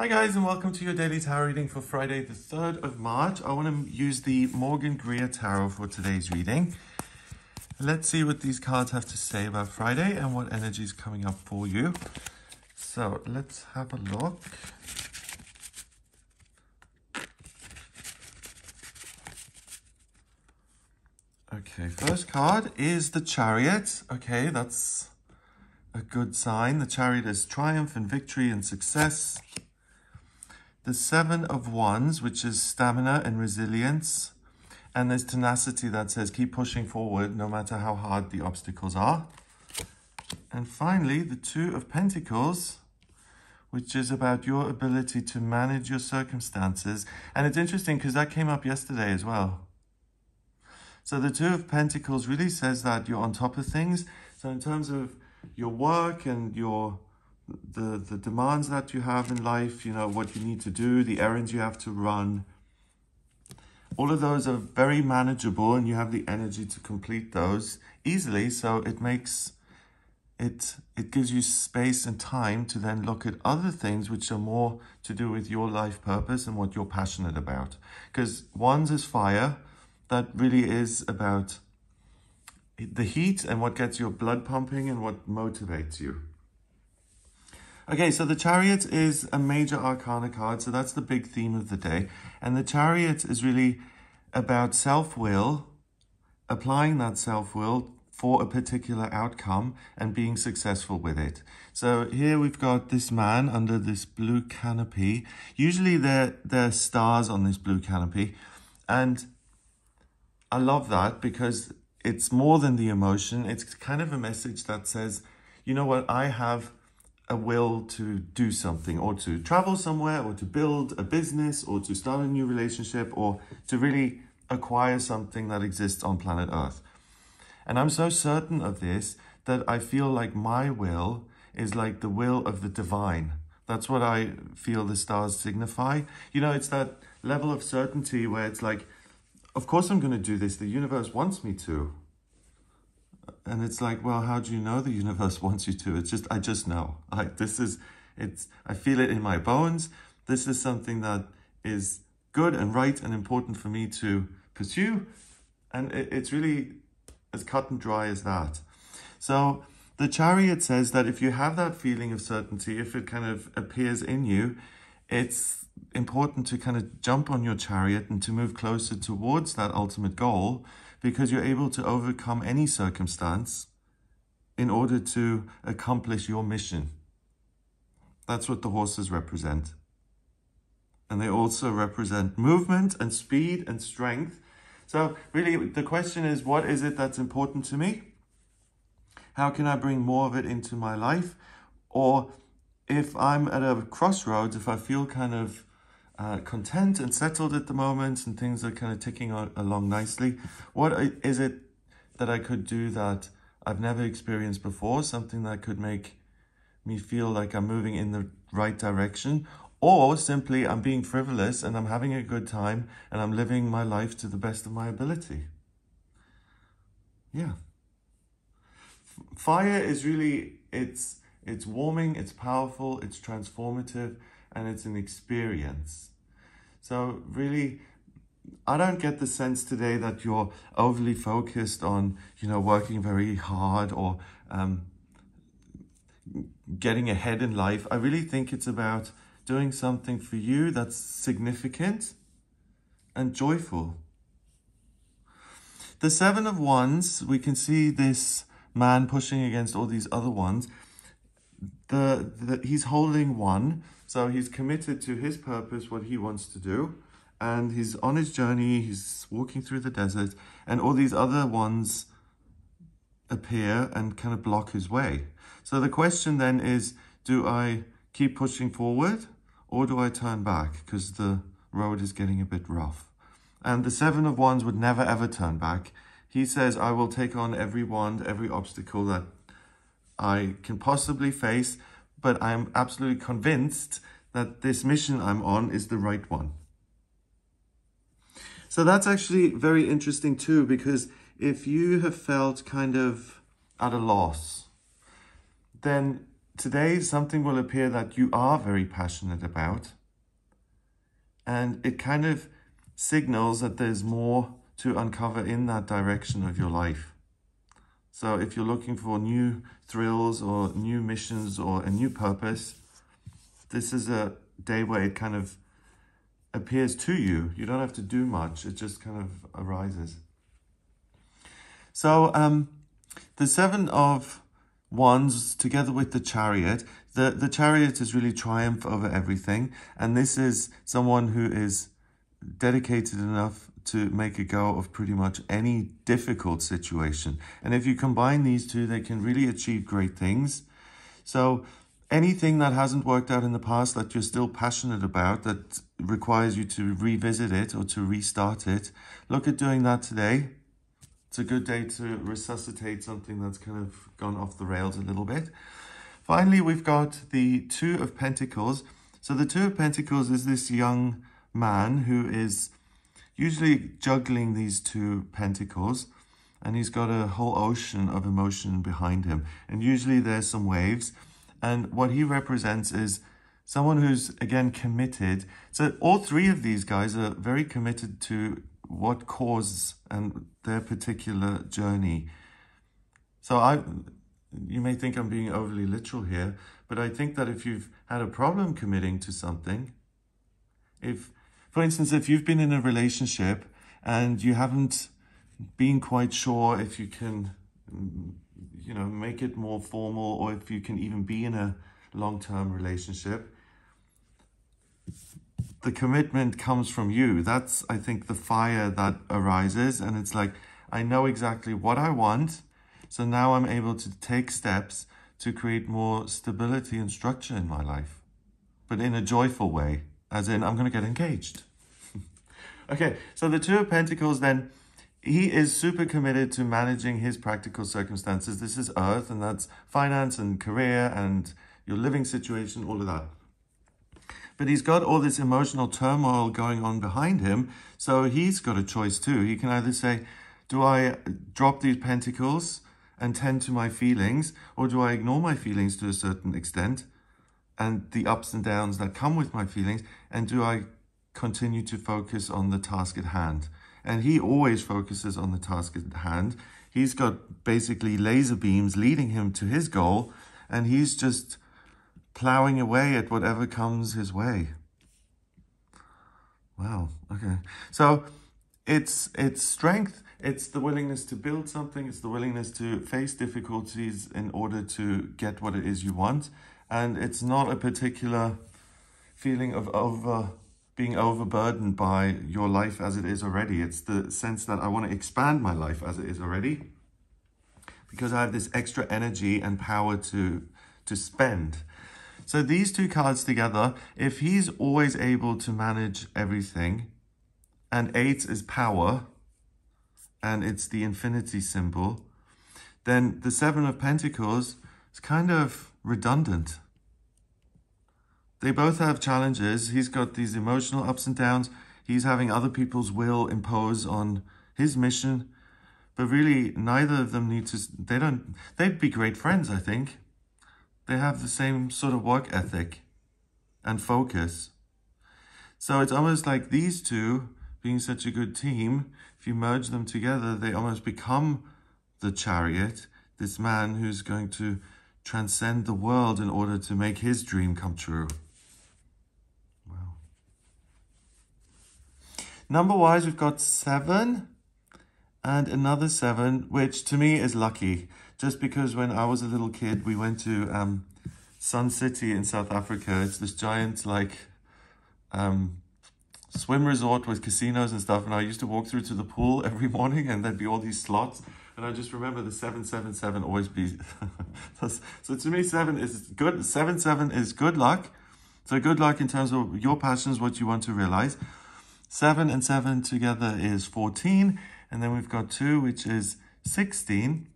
Hi guys, and welcome to your daily tarot reading for Friday the 3rd of March. I want to use the Morgan Greer Tarot for today's reading. Let's see what these cards have to say about Friday and what energy is coming up for you. So let's have a look. Okay, first card is the Chariot. Okay, that's a good sign. The Chariot is triumph and victory and success. The Seven of Wands, which is stamina and resilience. And there's tenacity that says keep pushing forward no matter how hard the obstacles are. And finally, the Two of Pentacles, which is about your ability to manage your circumstances. And it's interesting because that came up yesterday as well. So the Two of Pentacles really says that you're on top of things. So in terms of your work and the demands that you have in life, you know, what you need to do, the errands you have to run, all of those are very manageable and you have the energy to complete those easily. So it makes it gives you space and time to then look at other things which are more to do with your life purpose and what you're passionate about. Because Wands is fire. That really is about the heat and what gets your blood pumping and what motivates you. Okay, so the Chariot is a major arcana card, so that's the big theme of the day. And the Chariot is really about self-will, applying that self-will for a particular outcome and being successful with it. So here we've got this man under this blue canopy. Usually there are stars on this blue canopy. And I love that because it's more than the emotion. It's kind of a message that says, you know what, I have a will to do something, or to travel somewhere, or to build a business, or to start a new relationship, or to really acquire something that exists on planet Earth. And I'm so certain of this that I feel like my will is like the will of the divine. That's what I feel the stars signify. You know, it's that level of certainty where it's like, of course I'm going to do this. The universe wants me to. And it's like, well, how do you know the universe wants you to? It's just, I just know. I feel it in my bones. This is something that is good and right and important for me to pursue. And it's really as cut and dry as that. So the Chariot says that if you have that feeling of certainty, if it kind of appears in you, it's important to kind of jump on your chariot and to move closer towards that ultimate goal, because you're able to overcome any circumstance in order to accomplish your mission. That's what the horses represent. And they also represent movement and speed and strength. So really the question is, what is it that's important to me? How can I bring more of it into my life? Or if I'm at a crossroads, if I feel kind of content and settled at the moment and things are kind of ticking along nicely, what is it that I could do that I've never experienced before? Something that could make me feel like I'm moving in the right direction, or simply I'm being frivolous and I'm having a good time and I'm living my life to the best of my ability. Yeah. Fire is really, it's warming, it's powerful, it's transformative, and it's an experience. So really, I don't get the sense today that you're overly focused on, you know, working very hard or getting ahead in life. I really think it's about doing something for you that's significant and joyful. The Seven of Wands, we can see this man pushing against all these other ones. He's holding one, so he's committed to his purpose, what he wants to do, and he's on his journey, he's walking through the desert, and all these other ones appear and kind of block his way. So the question then is, do I keep pushing forward, or do I turn back? Because the road is getting a bit rough. And the Seven of Wands would never ever turn back. He says, I will take on every wand, every obstacle that I can possibly face, but I'm absolutely convinced that this mission I'm on is the right one. So that's actually very interesting too, because if you have felt kind of at a loss, then today something will appear that you are very passionate about, and it kind of signals that there's more to uncover in that direction of your life. So if you're looking for new thrills or new missions or a new purpose, this is a day where it kind of appears to you. You don't have to do much. It just kind of arises. So the Seven of Wands together with the Chariot, the Chariot is really triumph over everything. And this is someone who is dedicated enough to make a go of pretty much any difficult situation. And if you combine these two, they can really achieve great things. So anything that hasn't worked out in the past that you're still passionate about, that requires you to revisit it or to restart it, look at doing that today. It's a good day to resuscitate something that's kind of gone off the rails a little bit. Finally, we've got the Two of Pentacles. So the Two of Pentacles is this young man who is usually juggling these two pentacles, and he's got a whole ocean of emotion behind him. And usually there's some waves. And what he represents is someone who's, again, committed. So all three of these guys are very committed to what cause and their particular journey. So you may think I'm being overly literal here, but I think that if you've had a problem committing to something, for instance, if you've been in a relationship and you haven't been quite sure if you can, make it more formal, or if you can even be in a long-term relationship, the commitment comes from you. That's, I think, the fire that arises. And it's like, I know exactly what I want. So now I'm able to take steps to create more stability and structure in my life, but in a joyful way, as in I'm going to get engaged. Okay, so the Two of Pentacles then, he is super committed to managing his practical circumstances. This is Earth, and that's finance and career and your living situation, all of that. But he's got all this emotional turmoil going on behind him, so he's got a choice too. He can either say, do I drop these pentacles and tend to my feelings, or do I ignore my feelings to a certain extent and the ups and downs that come with my feelings, and do I continue to focus on the task at hand? And he always focuses on the task at hand. He's got basically laser beams leading him to his goal, and he's just plowing away at whatever comes his way. Wow, okay. So it's strength, it's the willingness to build something, it's the willingness to face difficulties in order to get what it is you want. And it's not a particular feeling of being overburdened by your life as it is already. It's the sense that I want to expand my life as it is already, because I have this extra energy and power to spend. So these two cards together, if he's always able to manage everything, and 8 is power, and it's the infinity symbol, then the Seven of Pentacles is kind of redundant. They both have challenges. He's got these emotional ups and downs. He's having other people's will impose on his mission. But really, neither of them need to... They'd be great friends, I think. They have the same sort of work ethic and focus. So it's almost like these two, being such a good team, if you merge them together, they almost become the Chariot, this man who's going to transcend the world in order to make his dream come true. Wow. Number-wise, we've got 7 and another 7, which to me is lucky. Just because when I was a little kid, we went to Sun City in South Africa. It's this giant, swim resort with casinos and stuff. And I used to walk through to the pool every morning, and there'd be all these slots. And I just remember the 777 always be... So to me, 7 is good. 7 is good luck. So good luck in terms of your passions, what you want to realize. 7 and 7 together is 14. And then we've got 2, which is 16.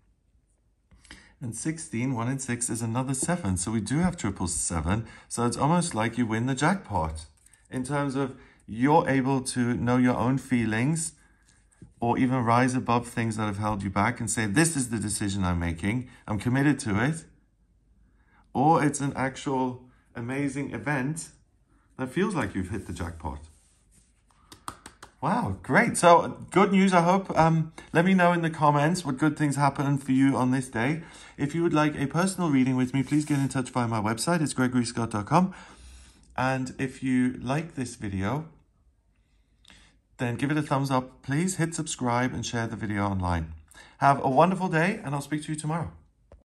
And 16, 1 and 6 is another 7. So we do have triple 7. So it's almost like you win the jackpot in terms of you're able to know your own feelings, or even rise above things that have held you back and say, this is the decision I'm making. I'm committed to it. or it's an actual amazing event that feels like you've hit the jackpot. Wow, great. So good news, I hope. Let me know in the comments what good things happen for you on this day. If you would like a personal reading with me, please get in touch via my website. It's gregoryscott.com. And if you like this video, then give it a thumbs up. Please hit subscribe and share the video online. Have a wonderful day, and I'll speak to you tomorrow.